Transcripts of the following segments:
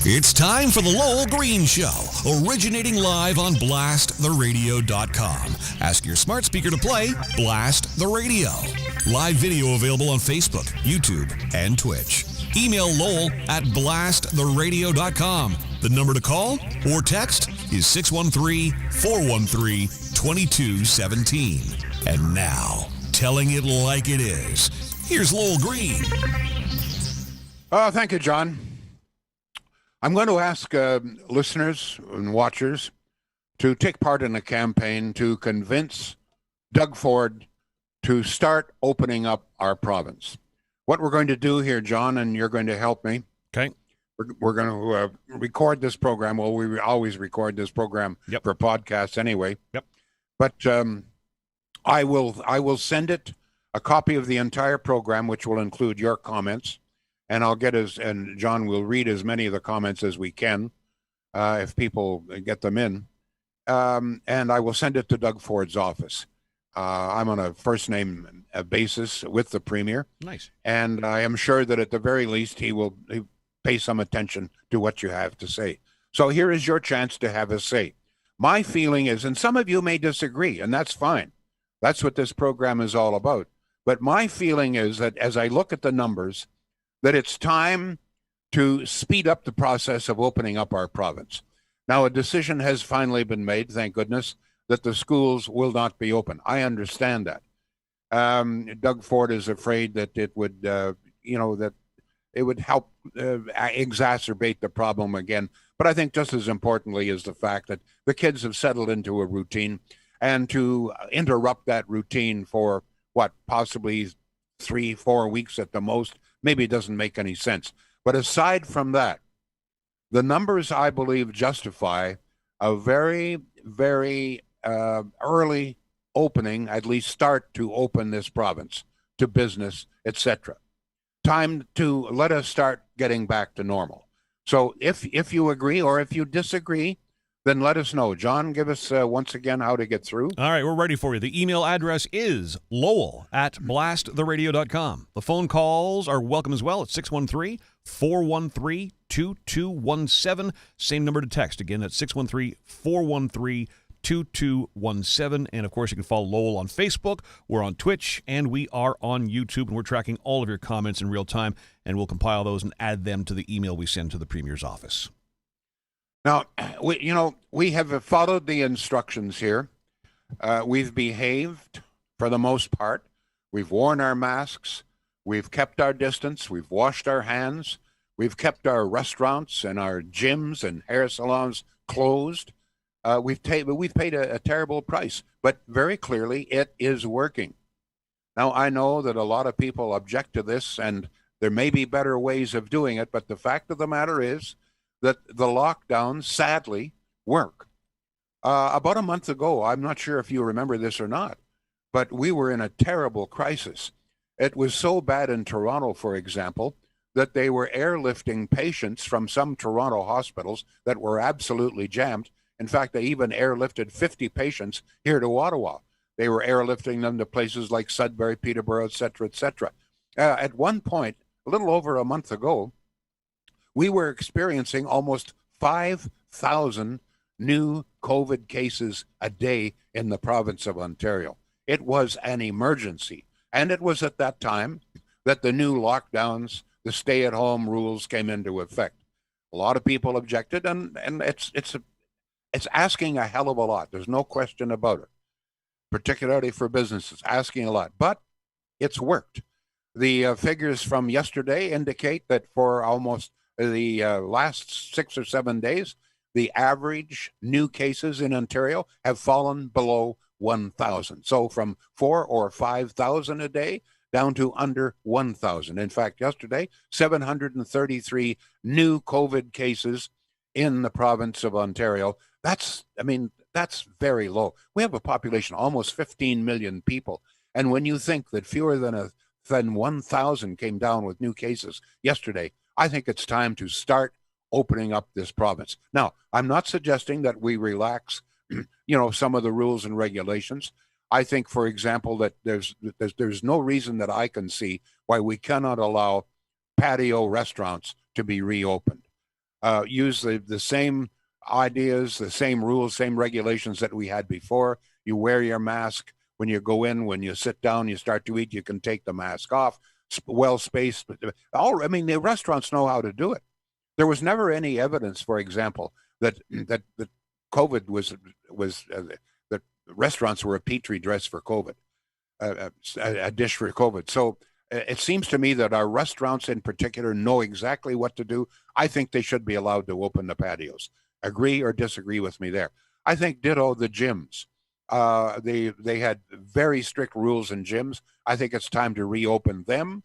It's time for the Lowell Green Show, originating live on blasttheradio.com. Ask your smart speaker to play Blast the Radio. Live video available on Facebook, YouTube, and Twitch. Email Lowell at blasttheradio.com. The number to call or text is 613-413-2217. And now, telling it like it is, here's Lowell Green. Thank you, John. I'm going to ask listeners and watchers to take part in a campaign to convince Doug Ford to start opening up our province. What we're going to do here, John, and you're going to help me. Okay. We're going to record this program. Well, we always record this program for podcasts anyway. Yep. But I will send it a copy of the entire program, which will include your comments. And and John will read as many of the comments as we can, if people get them in. And I will send it to Doug Ford's office. I'm on a first name basis with the Premier. Nice. And I am sure that at the very least he pay some attention to what you have to say. So here is your chance to have a say. My feeling is, and some of you may disagree, and that's fine. That's what this program is all about. But my feeling is that as I look at the numbers, that it's time to speed up the process of opening up our province. Now, a decision has finally been made, thank goodness, that the schools will not be open. I understand that. Doug Ford is afraid that it would, that it would help exacerbate the problem again. But I think just as importantly is the fact that the kids have settled into a routine, and to interrupt that routine for possibly 3-4 weeks at the most, maybe it doesn't make any sense. But aside from that, the numbers, I believe, justify a very, very early opening, at least start to open this province to business, etc. Time to let us start getting back to normal. So if you agree or if you disagree, then let us know. John, give us once again how to get through. All right, we're ready for you. The email address is Lowell at blasttheradio.com. The phone calls are welcome as well at 613-413-2217. Same number to text. Again, at 613-413-2217. And, of course, you can follow Lowell on Facebook. We're on Twitch, and we are on YouTube. And we're tracking all of your comments in real time, and we'll compile those and add them to the email we send to the Premier's office. Now, we have followed the instructions here. We've behaved for the most part. We've worn our masks. We've kept our distance. We've washed our hands. We've kept our restaurants and our gyms and hair salons closed. We've paid a terrible price, but very clearly it is working. Now, I know that a lot of people object to this, and there may be better ways of doing it, but the fact of the matter is that the lockdowns, sadly, work. About a month ago, I'm not sure if you remember this or not, but we were in a terrible crisis. It was so bad in Toronto, for example, that they were airlifting patients from some Toronto hospitals that were absolutely jammed. In fact, they even airlifted 50 patients here to Ottawa. They were airlifting them to places like Sudbury, Peterborough, et cetera, et cetera. At one point, a little over a month ago, we were experiencing almost 5,000 new COVID cases a day in the province of Ontario. It was an emergency. And it was at that time that the new lockdowns, the stay-at-home rules came into effect. A lot of people objected, and it's asking a hell of a lot. There's no question about it, particularly for businesses, asking a lot. But it's worked. The figures from yesterday indicate that for almost the last 6 or 7 days, the average new cases in Ontario have fallen below 1,000. So from 4,000 or 5,000 a day down to under 1,000. In fact, yesterday, 733 new COVID cases in the province of Ontario. That's very low. We have a population almost 15 million people. And when you think that fewer than 1,000 came down with new cases yesterday, I think it's time to start opening up this province. Now, I'm not suggesting that we relax, some of the rules and regulations. I think, for example, that there's no reason that I can see why we cannot allow patio restaurants to be reopened. use the same ideas, the same rules, same regulations that we had before. You wear your mask when you go in, when you sit down, you start to eat, you can take the mask off, well spaced. I mean, the restaurants know how to do it. There was never any evidence, for example, that COVID was that restaurants were a petri dish for COVID, a dish for COVID. So it seems to me that our restaurants in particular know exactly what to do. I think they should be allowed to open the patios. Agree or disagree with me there? I think ditto the gyms. They had very strict rules in gyms. I think it's time to reopen them.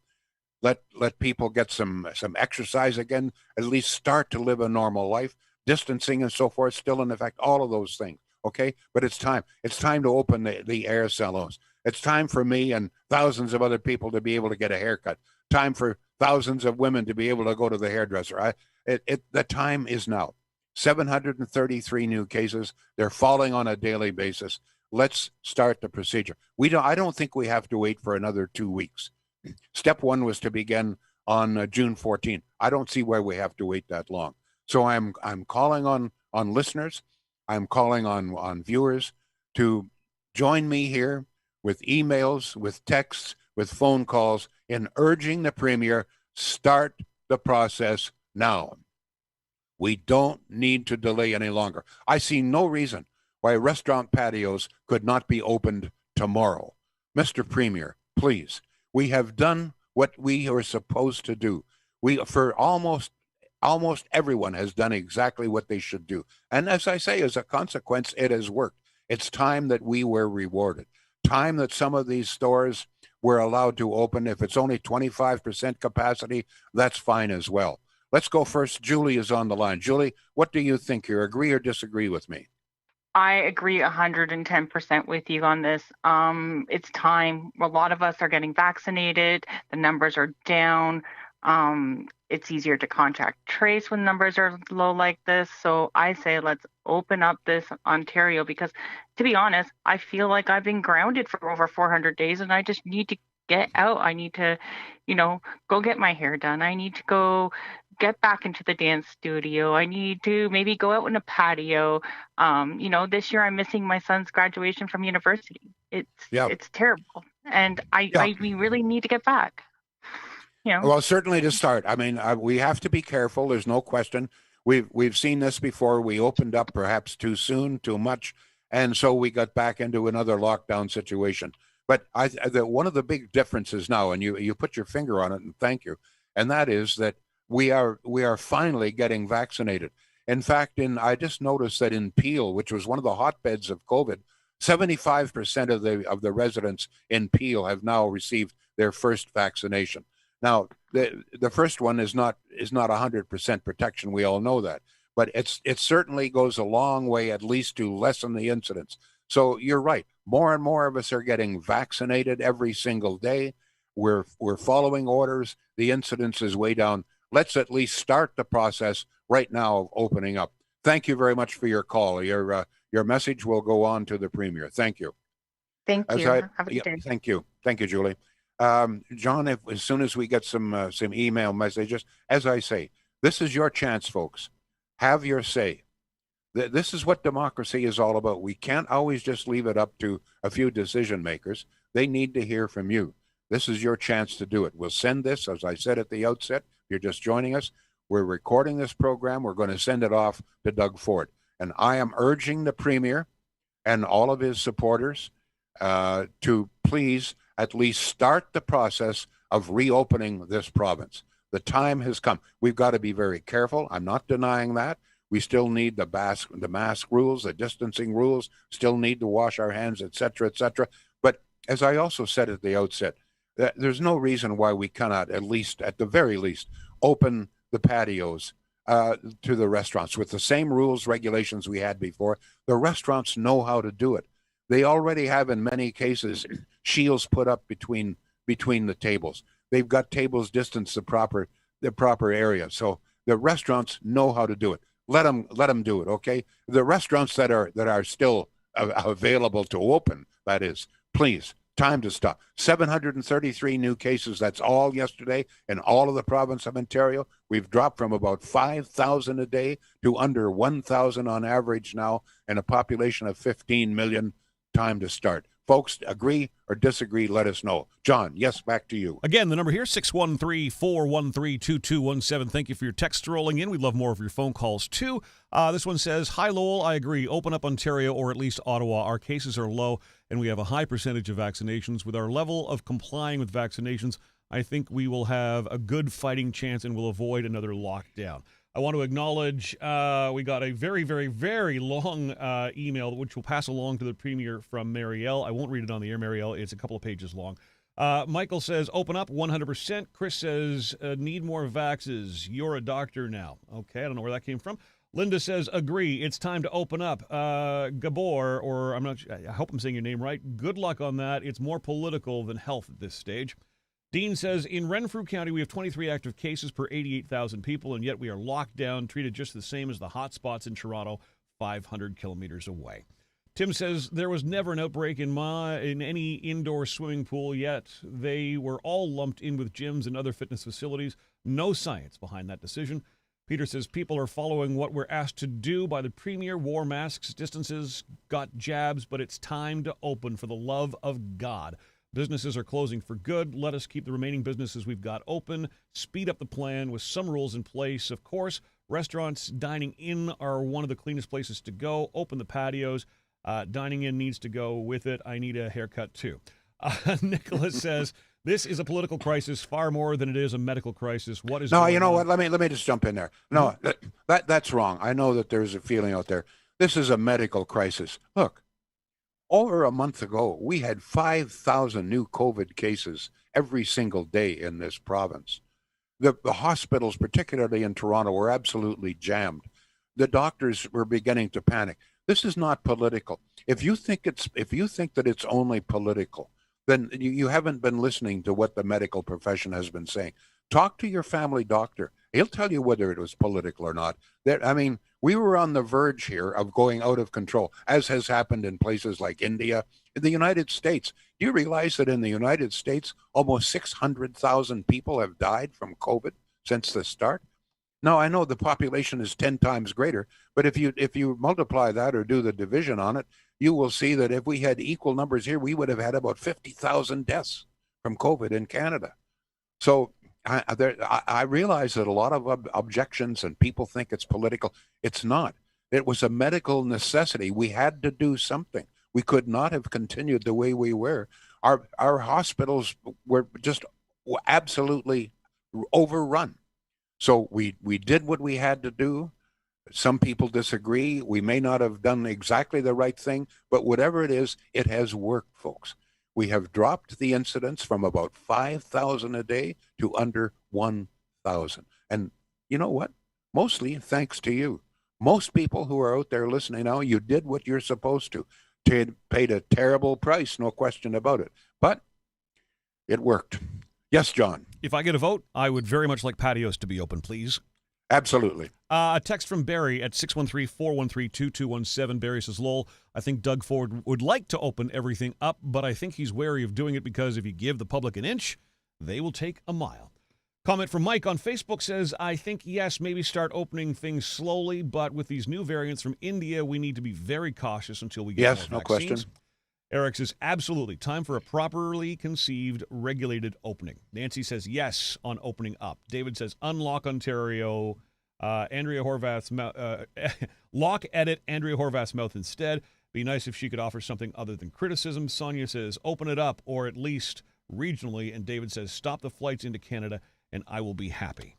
Let people get some exercise again. At least start to live a normal life. Distancing and so forth still in effect. All of those things. Okay, but it's time. It's time to open the air salons. It's time for me and thousands of other people to be able to get a haircut. Time for thousands of women to be able to go to the hairdresser. The time is now. 733 new cases. They're falling on a daily basis. Let's start the procedure. I don't think we have to wait for another 2 weeks. Step one was to begin on June 14th. I don't see why we have to wait that long. So I'm calling on listeners. I'm calling on viewers to join me here with emails, with texts, with phone calls in urging the Premier, start the process now. We don't need to delay any longer. I see no reason why restaurant patios could not be opened tomorrow. Mr. Premier, please, we have done what we are supposed to do. For almost everyone has done exactly what they should do. And as I say, as a consequence, it has worked. It's time that we were rewarded. Time that some of these stores were allowed to open. If it's only 25% capacity, that's fine as well. Let's go first. Julie is on the line. Julie, what do you think here? Agree or disagree with me? I agree 110% with you on this. It's time. A lot of us are getting vaccinated. The numbers are down. It's easier to contact trace when numbers are low like this. So I say let's open up this Ontario because, to be honest, I feel like I've been grounded for over 400 days and I just need to get out. I need to, go get my hair done. I need to go get back into the dance studio. I need to maybe go out in a patio. This year I'm missing my son's graduation from university. It's terrible. And we really need to get back. Well, certainly to start. I mean, we have to be careful. There's no question. We've seen this before. We opened up perhaps too soon, too much, and so we got back into another lockdown situation. But one of the big differences now, and you put your finger on it, and thank you, and that is that we are finally getting vaccinated. In fact, I just noticed that in Peel, which was one of the hotbeds of COVID, 75% of the residents in Peel have now received their first vaccination. Now, the first one is not 100% protection. We all know that, but it certainly goes a long way, at least to lessen the incidence. So you're right. More and more of us are getting vaccinated every single day. We're following orders. The incidence is way down. Let's at least start the process right now of opening up. Thank you very much for your call. Your message will go on to the Premier. Thank you. Thank you. Have a good day. Thank you, Julie. John, as soon as we get some email messages, as I say, this is your chance, folks. Have your say. This is what democracy is all about. We can't always just leave it up to a few decision makers. They need to hear from you. This is your chance to do it. We'll send this, as I said at the outset, if you're just joining us, we're recording this program. We're going to send it off to Doug Ford. And I am urging the Premier and all of his supporters to please at least start the process of reopening this province. The time has come. We've got to be very careful. I'm not denying that. We still need the mask rules, the distancing rules, still need to wash our hands, et cetera, et cetera. But as I also said at the outset, there's no reason why we cannot, at the very least, open the patios to the restaurants with the same rules, regulations we had before. The restaurants know how to do it. They already have, in many cases, shields put up between the tables. They've got tables distanced the proper area. So the restaurants know how to do it. Let them do it, okay? The restaurants that are still available to open, that is, please Time to stop. 733 new cases. That's all yesterday in all of the province of Ontario. We've dropped from about 5,000 a day to under 1,000 on average now, and a population of 15 million. Time to start. Folks, agree or disagree, let us know. John, yes, back to you. Again, the number here, 613-413-2217. Thank you for your text rolling in. We'd love more of your phone calls, too. This one says, hi, Lowell, I agree. Open up Ontario or at least Ottawa. Our cases are low, and we have a high percentage of vaccinations. With our level of complying with vaccinations, I think we will have a good fighting chance and will avoid another lockdown. I want to acknowledge we got a very, very, very long email, which we'll pass along to the Premier from Marielle. I won't read it on the air, Marielle. It's a couple of pages long. Michael says, open up 100%. Chris says, need more vaxes. You're a doctor now. Okay, I don't know where that came from. Linda says, agree. It's time to open up. Gabor, or I hope I'm saying your name right. Good luck on that. It's more political than health at this stage. Dean says, in Renfrew County, we have 23 active cases per 88,000 people, and yet we are locked down, treated just the same as the hot spots in Toronto, 500 kilometers away. Tim says, there was never an outbreak in any indoor swimming pool yet. They were all lumped in with gyms and other fitness facilities. No science behind that decision. Peter says, people are following what we're asked to do by the Premier. Wore masks, distances, got jabs, but it's time to open for the love of God. Businesses are closing for good. Let us keep the remaining businesses we've got open. Speed up the plan with some rules in place. Of course, restaurants dining in are one of the cleanest places to go. Open the patios. Dining in needs to go with it. I need a haircut too. Nicholas says, this is a political crisis far more than it is a medical crisis. What is No, you know what? Let me just jump in there. No, that's wrong. I know that there's a feeling out there. This is a medical crisis. Look. Over a month ago, we had 5,000 new COVID cases every single day in this province. The hospitals, particularly in Toronto, were absolutely jammed. The doctors were beginning to panic. This is not political. If you think that it's only political, then you haven't been listening to what the medical profession has been saying. Talk to your family doctor. He'll tell you whether it was political or not. We were on the verge here of going out of control, as has happened in places like India, in the United States. Do you realize that in the United States, almost 600,000 people have died from COVID since the start? Now, I know the population is 10 times greater, but if you multiply that or do the division on it, you will see that if we had equal numbers here, we would have had about 50,000 deaths from COVID in Canada. So I realize that a lot of objections and people think it's political. It's not. It was a medical necessity. We had to do something. We could not have continued the way we were. Our hospitals were just absolutely overrun. So we did what we had to do. Some people disagree. We may not have done exactly the right thing, but whatever it is, it has worked, folks. We have dropped the incidence from about 5,000 a day to under 1,000. And you know what? Mostly thanks to you. Most people who are out there listening now, you did what you're supposed to. Paid a terrible price, no question about it. But it worked. Yes, John. If I get a vote, I would very much like patios to be open, please. Absolutely. A text from Barry at 613-413-2217. Barry says, Lowell, I think Doug Ford would like to open everything up, but I think he's wary of doing it because if you give the public an inch, they will take a mile. Comment from Mike on Facebook says, I think, yes, maybe start opening things slowly, but with these new variants from India, we need to be very cautious until we get more vaccines. Yes, no question. Eric says, absolutely. Time for a properly conceived, regulated opening. Nancy says, yes, on opening up. David says, unlock Ontario. Andrea Horvath's lock edit Andrea Horvath's mouth instead. Be nice if she could offer something other than criticism. Sonia says, open it up, or at least regionally. And David says, stop the flights into Canada, and I will be happy.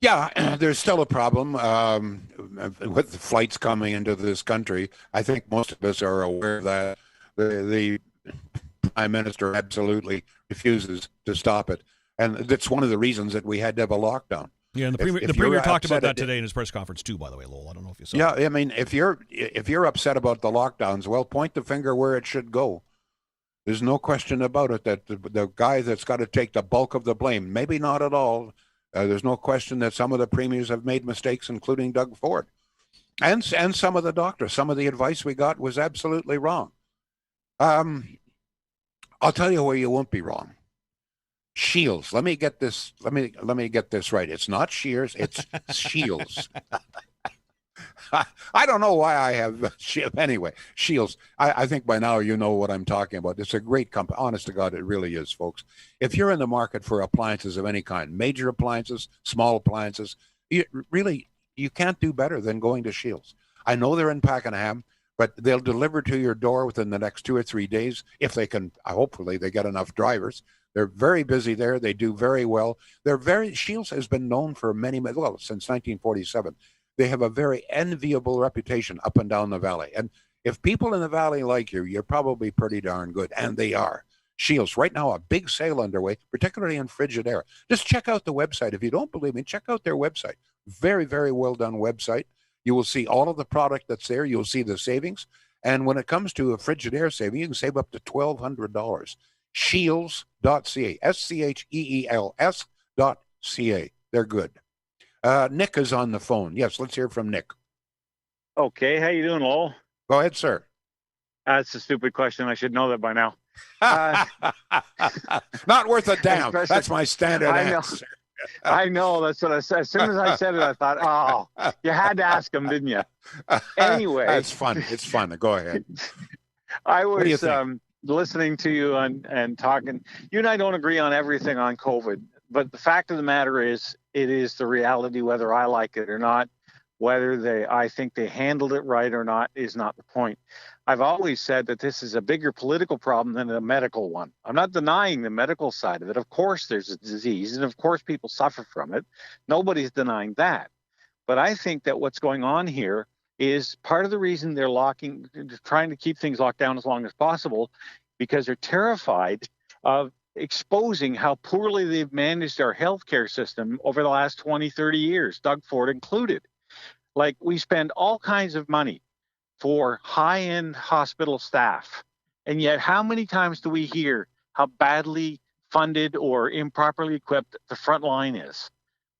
Yeah, there's still a problem with the flights coming into this country. I think most of us are aware that the Prime Minister absolutely refuses to stop it. And that's one of the reasons that we had to have a lockdown. Yeah, and the Premier talked about that today in his press conference too, by the way, Lowell. I don't know if you saw that. I mean, if you're upset about the lockdowns, well, point the finger where it should go. There's no question about it that the guy that's got to take the bulk of the blame, maybe not at all. There's no question that some of the premiers have made mistakes, including Doug Ford. And some of the doctors. Some of the advice we got was absolutely wrong. I'll tell you where you won't be wrong. Shields. Let me get this. Let me get this right. It's not Shears. It's Shields. I don't know why I have anyway. Shields. I think by now you know what I'm talking about. It's a great company. Honest to God, it really is, folks. If you're in the market for appliances of any kind, major appliances, small appliances, you can't do better than going to Shields. I know they're in Pakenham, but they'll deliver to your door within the next 2 or 3 days if they can. Hopefully, they get enough drivers. They're very busy there. They do very well. Shields has been known for since 1947. They have a very enviable reputation up and down the valley. And if people in the valley like you, you're probably pretty darn good. And they are. Shields, right now, a big sale underway, particularly in Frigidaire. Just check out the website. If you don't believe me, check out their website. Very, very well done website. You will see all of the product that's there. You'll see the savings. And when it comes to a Frigidaire saving, you can save up to $1,200. Shields.ca, SCHEELS.ca. They're good. Nick is on the phone. Yes, let's hear from Nick. Okay, how you doing, Lowell? Go ahead, sir. That's a stupid question. I should know that by now. Not worth a damn. That's my standard answer. I know. That's what I said. As soon as I said it, I thought, oh, you had to ask him, didn't you? Anyway. It's fun. It's fun. Go ahead. I was listening to you and talking. You and I don't agree on everything on COVID, but the fact of the matter is, it is the reality, whether I like it or not. Whether I think they handled it right or not is not the point. I've always said that this is a bigger political problem than a medical one. I'm not denying the medical side of it. Of course, there's a disease, and of course, people suffer from it. Nobody's denying that. But I think that what's going on here is part of the reason they're trying to keep things locked down as long as possible, because they're terrified of exposing how poorly they've managed our healthcare system over the last 20, 30 years, Doug Ford included. Like, we spend all kinds of money for high-end hospital staff. And yet, how many times do we hear how badly funded or improperly equipped the front line is?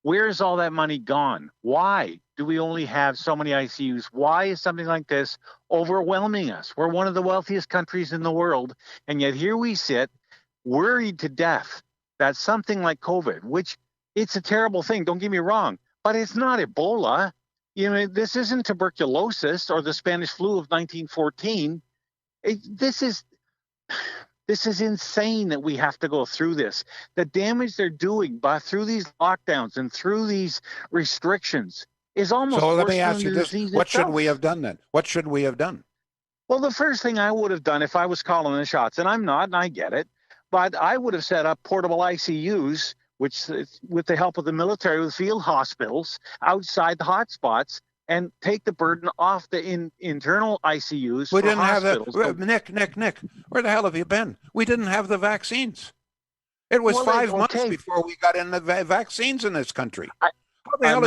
Where is all that money gone? Why do we only have so many ICUs? Why is something like this overwhelming us? We're one of the wealthiest countries in the world, and yet here we sit, worried to death that something like COVID, which it's a terrible thing, don't get me wrong, but it's not Ebola. You know, this isn't tuberculosis or the Spanish flu of 1914. This is insane that we have to go through this. The damage they're doing through these lockdowns and through these restrictions is almost So let worse me ask than you the this. disease What should itself. we have done then? What should we have done? Well, the first thing I would have done if I was calling the shots, and I'm not, and I get it, but I would have set up portable ICUs, which, with the help of the military, with field hospitals outside the hotspots, and take the burden off the internal ICUs. We for didn't hospitals. have the Nick. Where the hell have you been? We didn't have the vaccines. It was 5 months before we got in the vaccines in this country. How the hell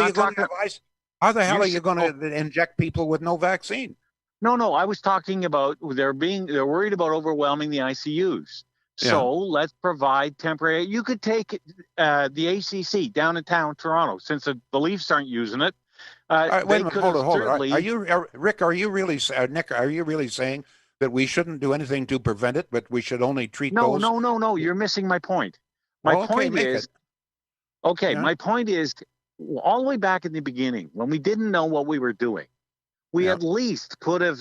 are you going to inject people with no vaccine? No. I was talking about they're worried about overwhelming the ICUs. So let's provide temporary. You could take the ACC down in town, Toronto, since the Leafs aren't using it. Wait a minute, hold on. Are you, Rick? Are you really, Nick? Are you really saying that we shouldn't do anything to prevent it, but we should only treat those? No. You're missing my point. My point is, all the way back in the beginning, when we didn't know what we were doing, we at least could have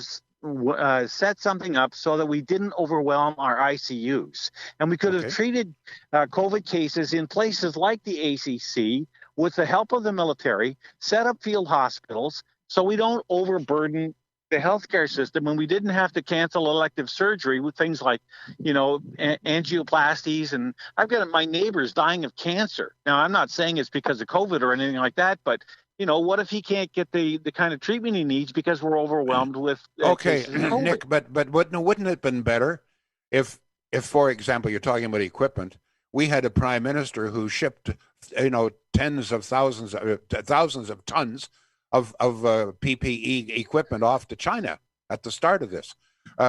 set something up so that we didn't overwhelm our ICUs, and we could have treated COVID cases in places like the ACC. With the help of the military, set up field hospitals so we don't overburden the healthcare system, and we didn't have to cancel elective surgery with things like, angioplasties. And I've got my neighbors dying of cancer. Now, I'm not saying it's because of COVID or anything like that, but, what if he can't get the kind of treatment he needs because we're overwhelmed with cases of COVID? Nick, but wouldn't it have been better if, for example, you're talking about equipment, we had a prime minister who shipped, tens of thousands of tons of PPE equipment off to China at the start of this.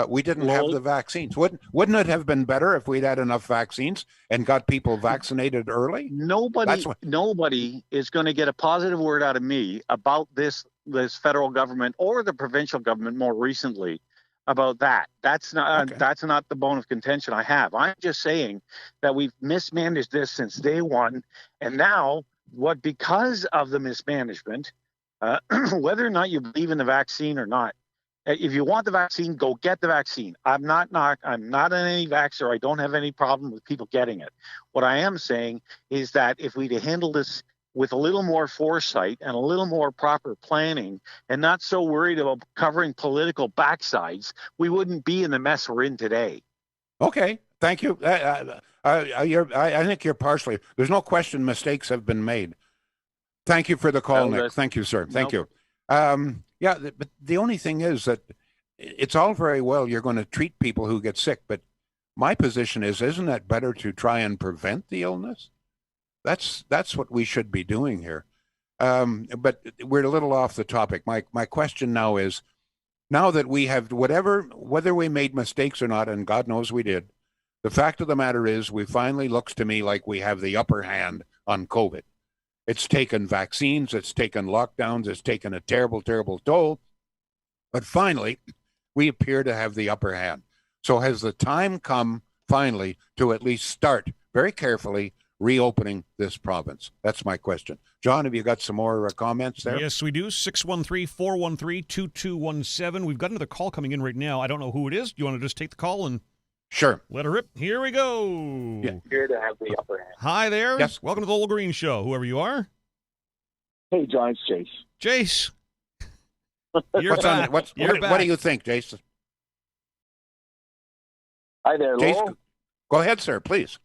We didn't have the vaccines. Wouldn't it have been better if we'd had enough vaccines and got people vaccinated early? Nobody is going to get a positive word out of me about this federal government or the provincial government more recently about that. That's not Okay. that's not the bone of contention I have. I'm just saying that we've mismanaged this since day one, and now because of the mismanagement, whether or not you believe in the vaccine or not, if you want the vaccine, go get the vaccine. I'm not an anti-vaxxer. I don't have any problem with people getting it. What I am saying is that if we'd handled this with a little more foresight and a little more proper planning and not so worried about covering political backsides, we wouldn't be in the mess we're in today. Okay, thank you. I think you're partially. There's no question mistakes have been made. Thank you for the call, Nick. Thank you, sir. Thank you. But the only thing is that it's all very well you're going to treat people who get sick, but my position is, isn't that better to try and prevent the illness? That's what we should be doing here. But we're a little off the topic. My question now is, now that we have whether we made mistakes or not, and God knows we did, the fact of the matter is we finally looks to me like we have the upper hand on COVID. It's taken vaccines, it's taken lockdowns, it's taken a terrible, terrible toll. But finally, we appear to have the upper hand. So has the time come finally to at least start very carefully reopening this province? That's my question. John, have you got some more comments there? Yes, we do. 613-413-2217. We've got another call coming in right now. I don't know who it is. Do you want to just take the call and Sure. let her rip? Here we go. Yeah. Here to have the upper hand. Hi there. Yes. Welcome to the Old Green Show, whoever you are. Hey, John, it's Chase. Jace. You're What's back. on? What do you think, Jason? Hi there, Lowell. Jason, go ahead, sir, please.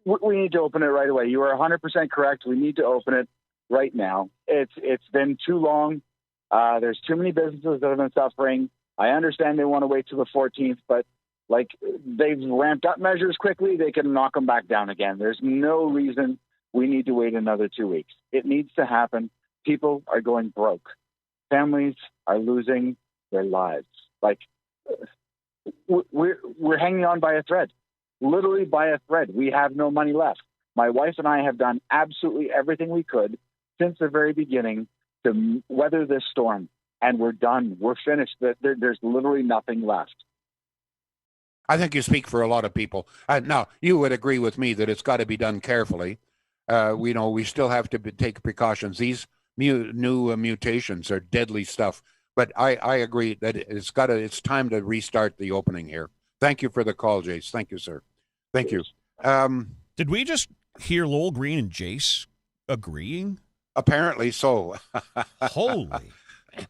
We need to open it right away. You are 100% correct. We need to open it right now. It's been too long. There's too many businesses that have been suffering. I understand they want to wait till the 14th, but like they've ramped up measures quickly, they can knock them back down again. There's no reason we need to wait another 2 weeks. It needs to happen. People are going broke. Families are losing their lives. Like we're hanging on by a thread. Literally by a thread. We have no money left. My wife and I have done absolutely everything we could since the very beginning to weather this storm, and we're done. We're finished. There's literally nothing left. I think you speak for a lot of people. Now, you would agree with me that it's got to be done carefully. We still have to take precautions. These new mutations are deadly stuff. But I agree that it's time to restart the opening here. Thank you for the call, Jace. Thank you, sir. Thank you. Did we just hear Lowell Green and Jace agreeing? Apparently so. Holy.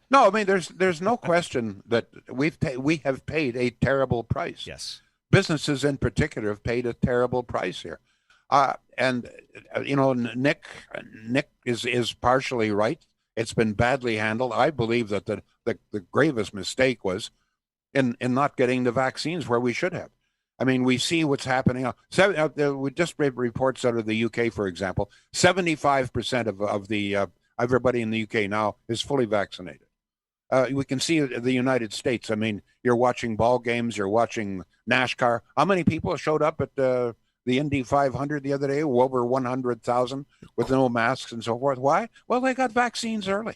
No, I mean, there's no question that we have paid a terrible price. Yes. Businesses in particular have paid a terrible price here. Nick is partially right. It's been badly handled. I believe that the gravest mistake was in not getting the vaccines where we should have. I mean, we see what's happening. We just read reports out of the UK, for example. 75% of the everybody in the UK now is fully vaccinated. We can see the United States. I mean, you're watching ball games, you're watching NASCAR. How many people showed up at the Indy 500 the other day? Over 100,000 with no masks and so forth. Why? Well, they got vaccines early.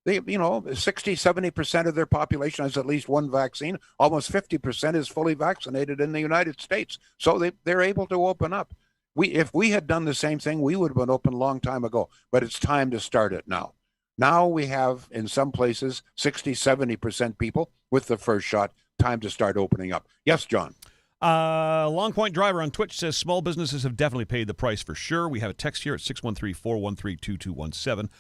60-70% of their population has at least one vaccine. Almost 50% is fully vaccinated in the United States. So they're able to open up. If we had done the same thing, we would have been open a long time ago. But it's time to start it now. Now we have, in some places, 60-70% people with the first shot. Time to start opening up. Yes, John. Long Point Driver on Twitch says small businesses have definitely paid the price for sure. We have a text here at 613-413-2217.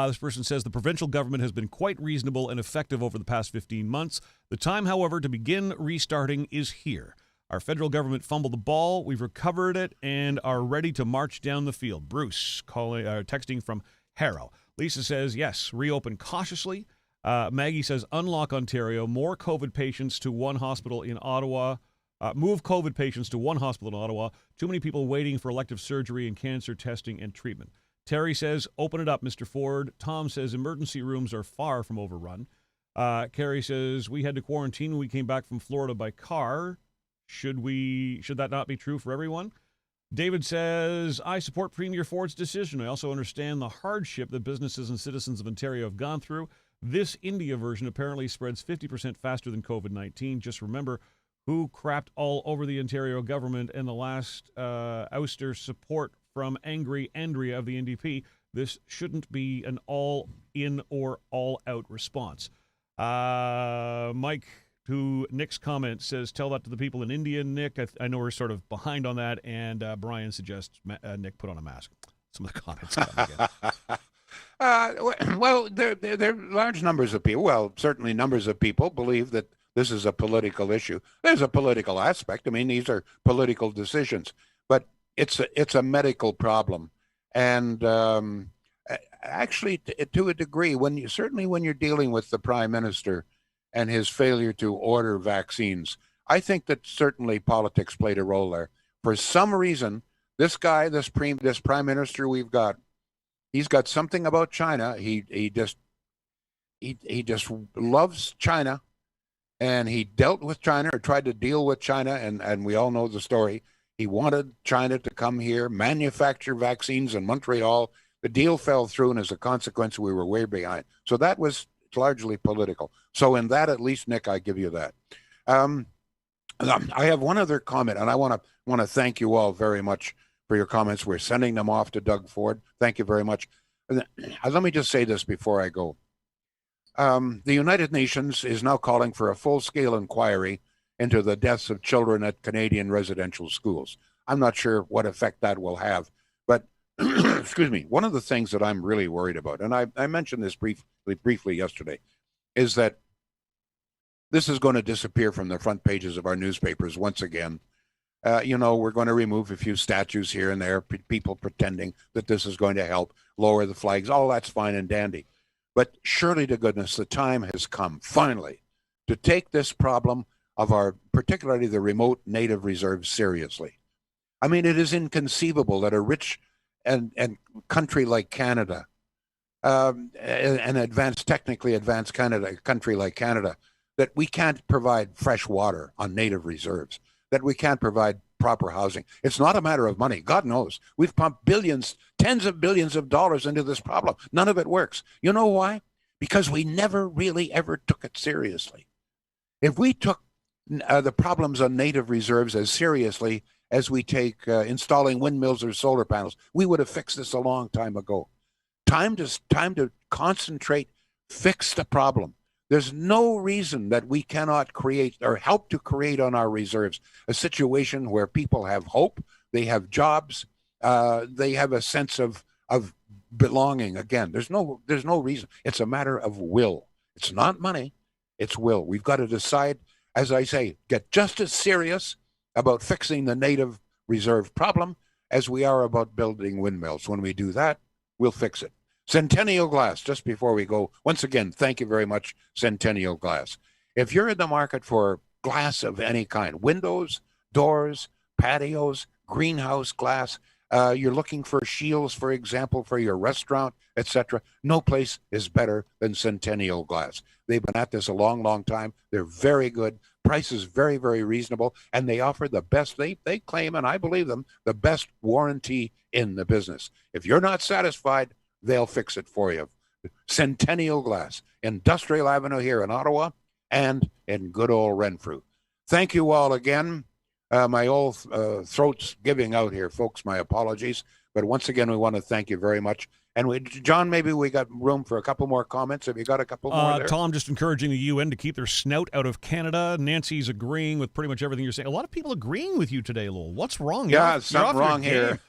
This person says the provincial government has been quite reasonable and effective over the past 15 months. The time, however, to begin restarting is here. Our federal government fumbled the ball. We've recovered it and are ready to march down the field. Bruce texting from Harrow. Lisa says, yes, reopen cautiously. Maggie says, unlock Ontario. More COVID patients to one hospital in Ottawa. Move COVID patients to one hospital in Ottawa. Too many people waiting for elective surgery and cancer testing and treatment. Terry says, open it up, Mr. Ford. Tom says, emergency rooms are far from overrun. Carrie says, we had to quarantine when we came back from Florida by car. Should that not be true for everyone? David says, I support Premier Ford's decision. I also understand the hardship that businesses and citizens of Ontario have gone through. This India version apparently spreads 50% faster than COVID-19. Just remember who crapped all over the Ontario government and the last ouster support from angry Andrea of the NDP. This shouldn't be an all-in or all-out response. Mike, to Nick's comment, says, tell that to the people in India, Nick. I know we're sort of behind on that, and Brian suggests Nick put on a mask. Some of the comments well, there are large numbers of people, well, certainly numbers of people believe that this is a political issue. There's a political aspect. I mean, these are political decisions, but it's a medical problem. And actually, to a degree, when you're dealing with the Prime Minister and his failure to order vaccines, I think that certainly politics played a role there. For some reason, this Prime Minister we've got, he's got something about China. He just loves China, and he dealt with China or tried to deal with China, and we all know the story. He wanted China to come here, manufacture vaccines in Montreal. The deal fell through, and as a consequence, we were way behind. So that was largely political. So in that, at least, Nick, I give you that. I have one other comment, and I want to thank you all very much for your comments. We're sending them off to Doug Ford. Thank you very much. Let me just say this before I go. The United Nations is now calling for a full-scale inquiry into the deaths of children at Canadian residential schools. I'm not sure what effect that will have, but excuse me, one of the things that I'm really worried about, and I mentioned this briefly yesterday, is that this is going to disappear from the front pages of our newspapers once again. We're going to remove a few statues here and there, people pretending that this is going to help lower the flags. All that's fine and dandy. But surely to goodness, the time has come, finally, to take this problem of particularly the remote native reserves seriously. I mean, it is inconceivable that a rich and country like Canada, technically advanced country like Canada, that we can't provide fresh water on native reserves, that we can't provide proper housing. It's not a matter of money. God knows. We've pumped billions, tens of billions of dollars into this problem. None of it works. You know why? Because we never really ever took it seriously. If we took the problems on native reserves as seriously as we take installing windmills or solar panels, we would have fixed this a long time ago. Time to concentrate, fix the problem. There's no reason that we cannot create or help to create on our reserves a situation where people have hope, they have jobs, they have a sense of belonging. Again, there's no reason. It's a matter of will. It's not money, it's will. We've got to decide, as I say, get just as serious about fixing the native reserve problem as we are about building windmills. When we do that, we'll fix it. Centennial Glass, just before we go, once again, thank you very much, Centennial Glass. If you're in the market for glass of any kind, windows, doors, patios, greenhouse glass, you're looking for shields, for example, for your restaurant, etc., no place is better than Centennial Glass. They've been at this a long, long time. They're very good. Price is very, very reasonable, and they offer the best, they claim, and I believe them, the best warranty in the business. If you're not satisfied, they'll fix it for you. Centennial Glass, Industrial Avenue here in Ottawa and in good old Renfrew. Thank you all again. My old throat's giving out here, folks. My apologies. But once again, we want to thank you very much. And John, maybe we got room for a couple more comments. Have you got a couple more there? Tom, just encouraging the UN to keep their snout out of Canada. Nancy's agreeing with pretty much everything you're saying. A lot of people agreeing with you today, Lowell. What's wrong? Yeah, something wrong here.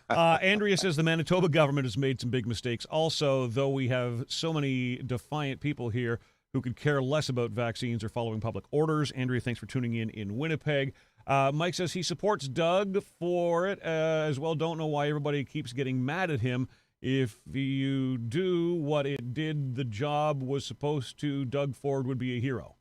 Andrea says the Manitoba government has made some big mistakes. Also, though we have so many defiant people here who could care less about vaccines or following public orders. Andrea, thanks for tuning in Winnipeg. Mike says he supports Doug for it as well. Don't know why everybody keeps getting mad at him. If you do what it did, the job was supposed to, Doug Ford would be a hero.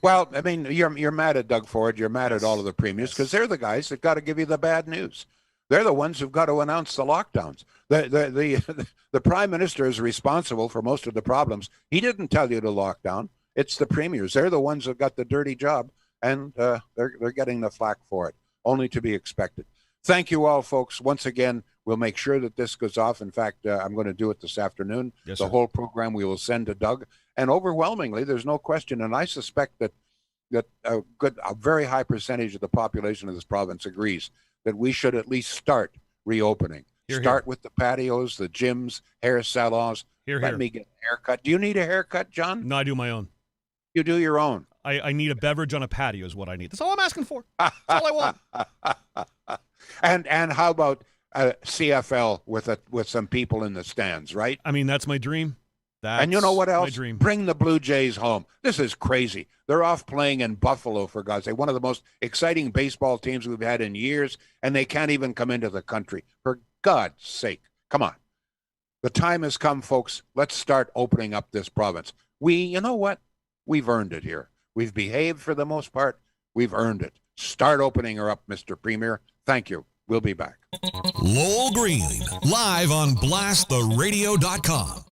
Well, I mean, you're mad at Doug Ford. You're mad at all of the premiers because they're the guys that got to give you the bad news. They're the ones who've got to announce the lockdowns. The Prime Minister is responsible for most of the problems. He didn't tell you to lock down. It's the premiers. They're the ones who've got the dirty job, and they're getting the flack for it. Only to be expected. Thank you all, folks. Once again, we'll make sure that this goes off. In fact, I'm going to do it this afternoon. Yes, the whole program we will send to Doug. And overwhelmingly, there's no question, and I suspect that a very high percentage of the population of this province agrees that we should at least start reopening. Start with the patios, the gyms, hair salons. Let me get a haircut. Do you need a haircut, John? No, I do my own. You do your own. I need a beverage on a patio is what I need. That's all I'm asking for. That's all I want. And how about CFL with some people in the stands, right? I mean, that's my dream. And you know what else? My dream. Bring the Blue Jays home. This is crazy. They're off playing in Buffalo, for God's sake. One of the most exciting baseball teams we've had in years, and they can't even come into the country. For God's sake. Come on. The time has come, folks. Let's start opening up this province. You know what? We've earned it here. We've behaved for the most part. We've earned it. Start opening her up, Mr. Premier. Thank you. We'll be back. Lowell Green, live on blasttheradio.com.